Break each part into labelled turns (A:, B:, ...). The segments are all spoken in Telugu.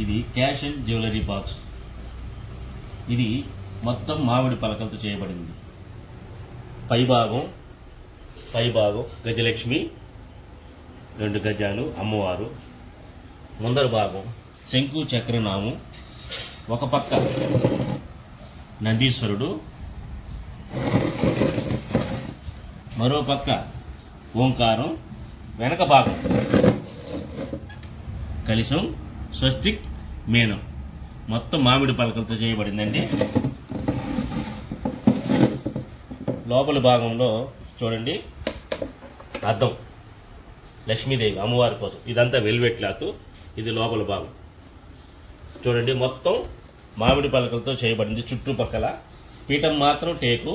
A: ఇది క్యాష్ అండ్ జ్యువెలరీ బాక్స్. ఇది మొత్తం మామిడి పలకలతో చేయబడింది. పైభాగం గజలక్ష్మి 2 గజాలు అమ్మవారు, ముందర భాగం శంకు చక్రనాము, ఒక పక్క నందీశ్వరుడు, మరో పక్క ఓంకారం, వెనక భాగం కలిసం, స్వస్తిక్, మేనం. మొత్తం మామిడి పలకలతో చేయబడిందండి. లోపల భాగంలో చూడండి అద్దం, లక్ష్మీదేవి అమ్మవారి కోసం. ఇదంతా వెల్వెట్ క్లాత్. ఇది లోపల భాగం చూడండి, మొత్తం మామిడి పలకలతో చేయబడింది. చుట్టుపక్కల పీఠం మాత్రం టేకు,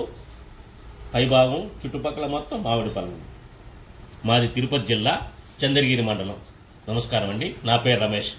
A: పైభాగం చుట్టుపక్కల మొత్తం మామిడి పలకలు. మాది తిరుపతి జిల్లా, చంద్రగిరి మండలం. నమస్కారం అండి, నా పేరు రమేష్.